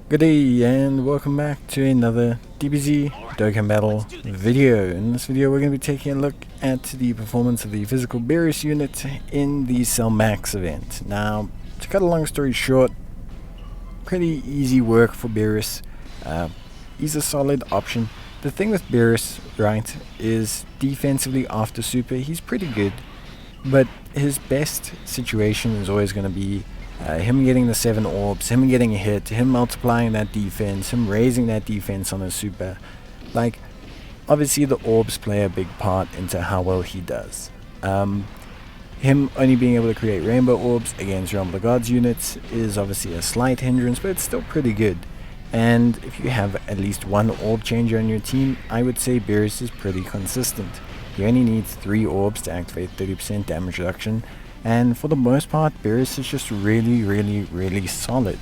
Good day and welcome back to another Dbz Dokkan battle video. In this video we're going to be taking a look at the performance of the physical Beerus unit in the Cell Max event. Now, to cut a long story short, pretty easy work for Beerus. He's a solid option. The thing with Beerus, right, is defensively after super he's pretty good, but his best situation is always going to be him getting the 7 orbs, him getting a hit, him multiplying that defense, him raising that defense on his super. Like, obviously the orbs play a big part into how well he does. Him only being able to create rainbow orbs against Realm of the Gods units is obviously a slight hindrance, but it's still pretty good. And if you have at least one orb changer on your team, I would say Beerus is pretty consistent. He only needs 3 orbs to activate 30% damage reduction, and for the most part Beerus is just really solid.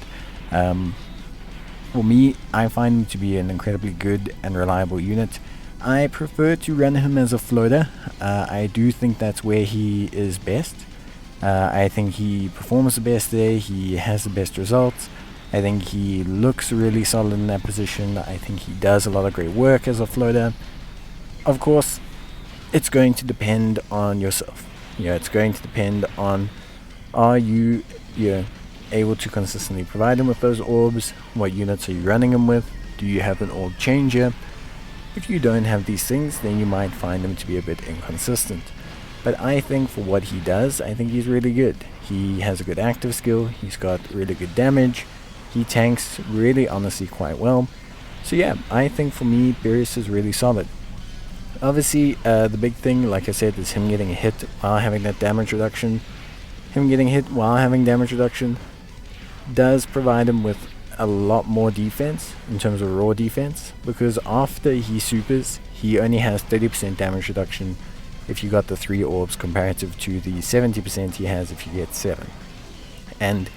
For me, I find him to be an incredibly good and reliable unit. I prefer to run him as a floater. I do think that's where he is best. I think he performs the best there, he has the best results. I think he looks really solid in that position. I think he does a lot of great work as a floater. Of course, it's going to depend on yourself. It's going to depend on, are you able to consistently provide him with those orbs? What units are you running him with? Do you have an orb changer? If you don't have these things, then you might find him to be a bit inconsistent. But I think for what he does, I think he's really good. He has a good active skill, he's got really good damage, he tanks really honestly quite well. So yeah, I think for me, Beerus is really solid. Obviously, the big thing, like I said, is him getting a hit while having that damage reduction. Him getting hit while having damage reduction does provide him with a lot more defense in terms of raw defense, because after he supers, he only has 30% damage reduction if you got the 3 orbs comparative to the 70% he has if you get 7. And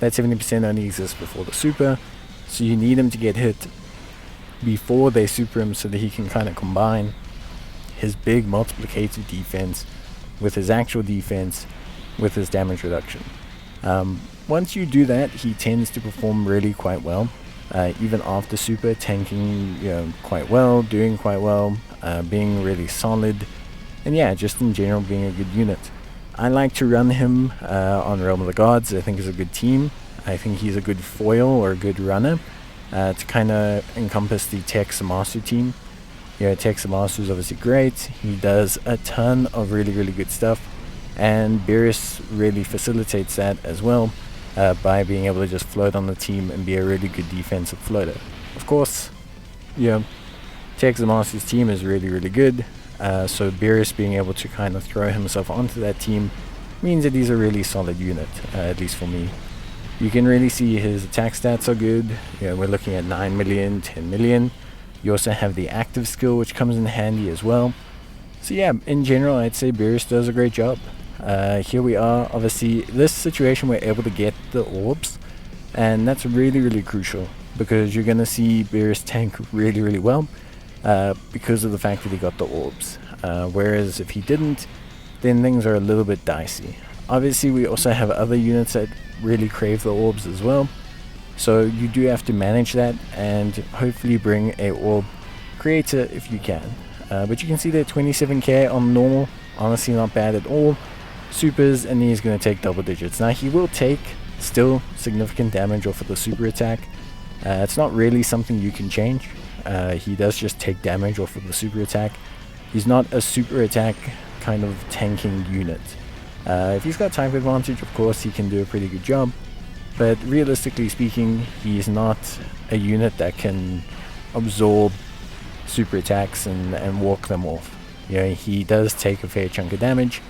that 70% only exists before the super, so you need him to get hit before they super him so that he can kind of combine his big multiplicative defense with his actual defense with his damage reduction. Once you do that, he tends to perform really quite well, even after super, tanking quite well, doing quite well, being really solid, and yeah, just in general being a good unit. I like to run him on Realm of the Gods. I think he's a good team. I think he's a good foil or a good runner to kind of encompass the Tex Master team. Tex Master is obviously great. He does a ton of really good stuff, and Beerus really facilitates that as well by being able to just float on the team and be a really good defensive floater. Of course, Tex Master's team is really good. So Beerus being able to kind of throw himself onto that team means that he's a really solid unit, at least for me. You can really see his attack stats are good. We're looking at 9 million, 10 million. You also have the active skill, which comes in handy as well. So yeah, in general, I'd say Beerus does a great job. Here we are. Obviously, this situation we're able to get the orbs, and that's really crucial, because you're going to see Beerus tank really well. Because of the fact that he got the orbs, whereas if he didn't, then things are a little bit dicey. Obviously, we also have other units that really crave the orbs as well, so you do have to manage that and hopefully bring a orb creator if you can. But you can see that 27k on normal, honestly not bad at all. Supers, and he's going to take double digits. Now he will take still significant damage off of the super attack. It's not really something you can change. He does just take damage off of the super attack. He's not a super attack kind of tanking unit. If he's got type advantage, of course he can do a pretty good job, but realistically speaking, he's not a unit that can absorb super attacks and walk them off. He does take a fair chunk of damage.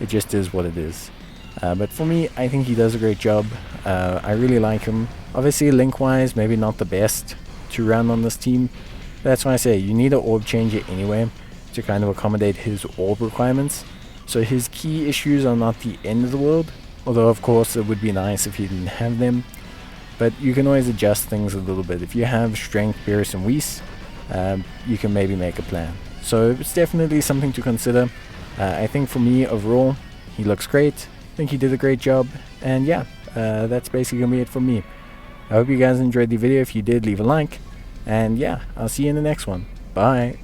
It just is what it is. But for me, I think he does a great job. I really like him. Obviously, link-wise, maybe not the best to run on this team. That's why I say you need an orb changer anyway to kind of accommodate his orb requirements. So his key issues are not the end of the world, although of course it would be nice if he didn't have them. But you can always adjust things a little bit. If you have strength, Beerus, and Whis, you can maybe make a plan. So it's definitely something to consider. I think for me overall, he looks great. I think he did a great job, and yeah, that's basically gonna be it from me. I hope you guys enjoyed the video. If you did, leave a like. And yeah, I'll see you in the next one. Bye.